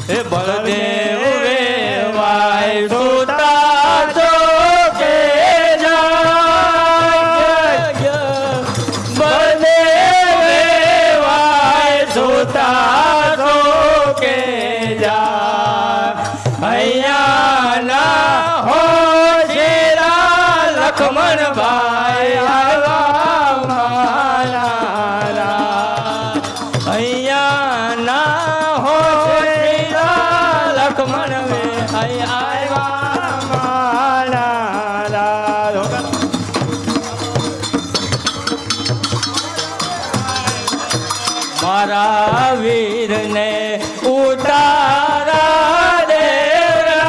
હે બળદેવ વેવાય સુતા તો કે જાય બળદેવ વેવાય સુતા તો કે જાય અહીંયા ના હો શેરા લખમણ ભાઈ આવ્યા મારા અહીંયા ના હો લખમણ વે આવ્યા મારા મારા વીરને ઉતારા દેવરાય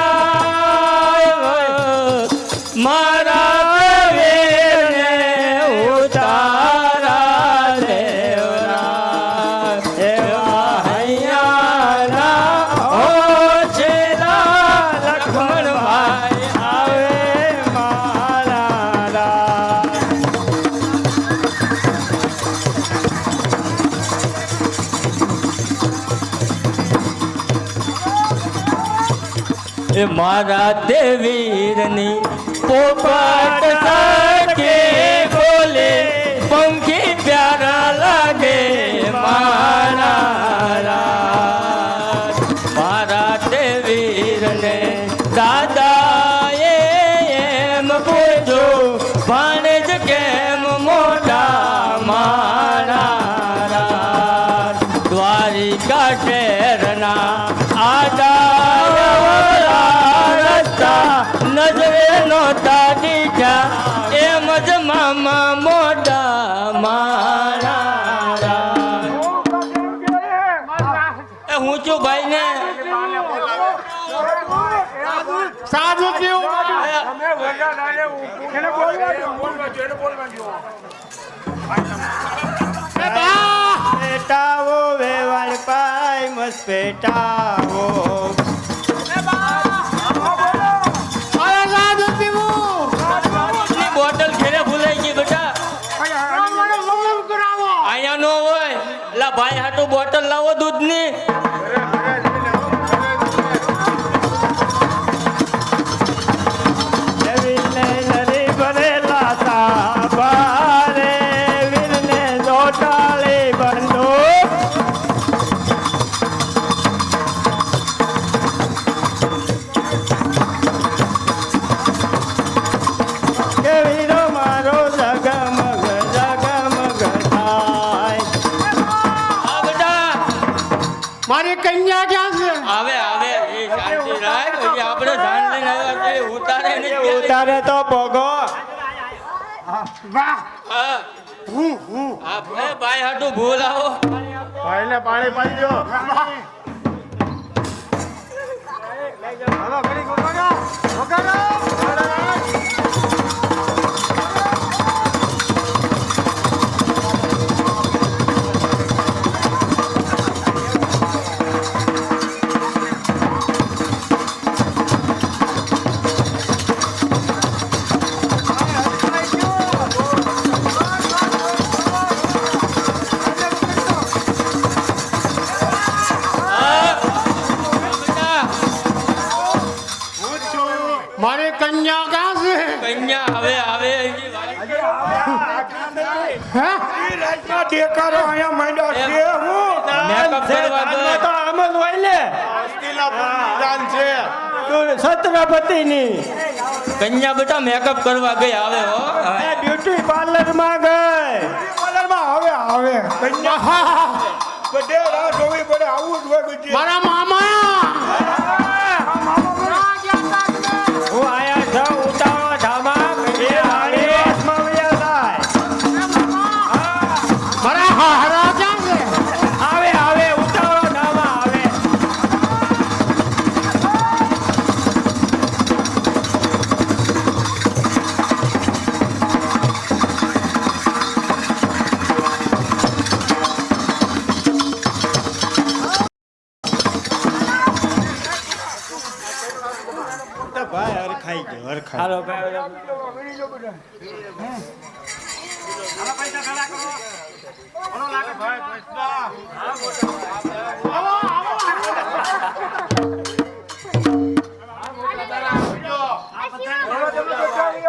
મારા વીરને ઉતારા દેવરાય એવા હૈયાના હો છેલા લક્ષ્મણ ભાઈ આવે મારા એ મારા દેવીરની પોપટ સાકે બોલે પંખી પ્યારા લાગે મારા દેવીરને દાદાએ એમ પૂછો ભાણેજ કેમ મોટા મારા દ્વારિકા શહેરના નજરે નોતા દીઠા એમ જ મામા મોટા મારા હું છું ભાઈ ને સાધુ પેટાવો વેવાળ પાય મસ પેટાવો બોટલ ઘેરે ભૂલાઈ ગઈ બેટા અહીંયા નો હોય લા ભાઈ હાટુ બોટલ લાવો દૂધની મારી કન્યા ક્યાં છે? આવે આવે એ શાંતિ રાખ પછી આપણે જાણ લઈને આવ્યા છે ઉતારે ને ઉતારે તો ભોગો વાહ હા આપણે ભાઈ હાટુ ભૂલ આવો ભાઈને પાણી પાઈ દો હાલો ઘડી ગોગાડો હે ઈ રાતના દેકારો અહીંયા માંડ્યો છે હું મેકઅપ કરવા દાનમાં તો ગઈ આમ જ હોય ને દાન છે તું છત્રપતિની કન્યા બેટા મેકઅપ કરવા ગઈ આવે હો એ બ્યુટી પાર્લર માં ગઈ પાર્લર માં આવે કન્યા બધે રાહ જોવી પડે આવું જ હોય બધે મારા મામા હું આયા છું ઉતાવળા ધામા એ હાડી વાસમાં વયા જાય મારા હારા ક્યાં છે આવે ઉતાવળા ધામા આવે ભાઈ હર ખાઈ ગયો હર ખાઈ હાલો ભાઈ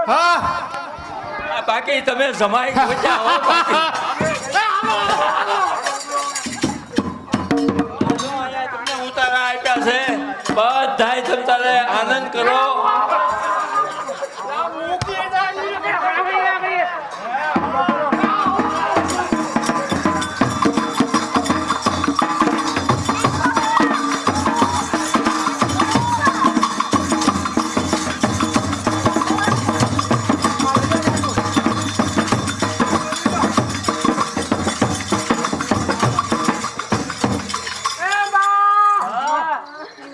હા બાકી તમે જમાઈ પહોંચ્યા હો બાકી. જો અહીંયા તમને ઉતારા આપ્યા છે બધાય તમ તારે આનંદ કરો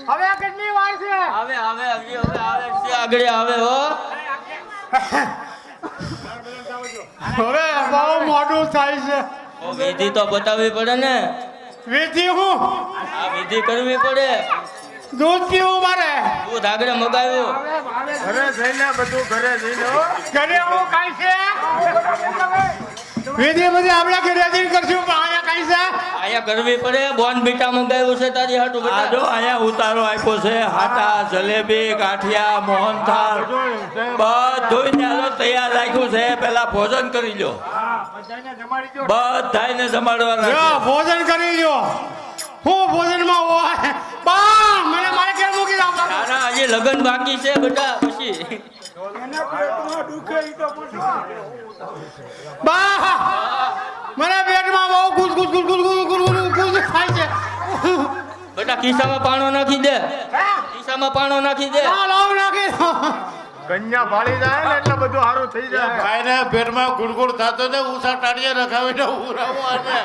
હવે કેટલી વાર છે આવે આવે હજી હવે આવે છે આગળ આવે હો હવે બહુ મોડું થાય છે ઓ વિધિ તો બતાવવી પડે ને વિધિ હું આ વિધિ કરવી પડે દૂધ પીવું મારે દૂધ આગળ મગાવ્યું ઘરે જઈને બધું ઘરે જઈને ઘરે હું કાઈ છે વિધિ બધી આપણે ઘરે જઈને કરશું પણ અહીંયા કાઈ છે અહીંયા કરવી પડે બોન બીટા મગાવ્યું છે તારી હાટુ આ બેટા જો અહીંયા ઉતારો આપ્યો છે હાટા જલેબી ગાંઠિયા મોહનથાળ બધું ત્યાં તૈયાર રાખ્યું છે પેલા ભોજન કરી લો બધાને જમાડવાના જો છે. ભોજન કરી લ્યો હું ભોજનમાં હોય બા મને મારે ઘેર મૂકી જાવ તારા હજી લગ્ન બાકી છે બેટા પછી બા મને પેટમાં બહુ ગુસ ગુસ ગુસ ગુસ ગુસ ગુસ ગુસ ગુસ થાય છે બેટા ખિસ્સામાં પાણો નાખી દે ખિસ્સામાં પાણો નાખી દે આ લાવ નાખી દો. કન્યા ભાળી જાય ને એટલે બધું સારું થઈ જાય ભાઈને પેટમાં ગુડગુડ થતો ને ઉષા ટાળીએ રખાવીને ઉરાવું અને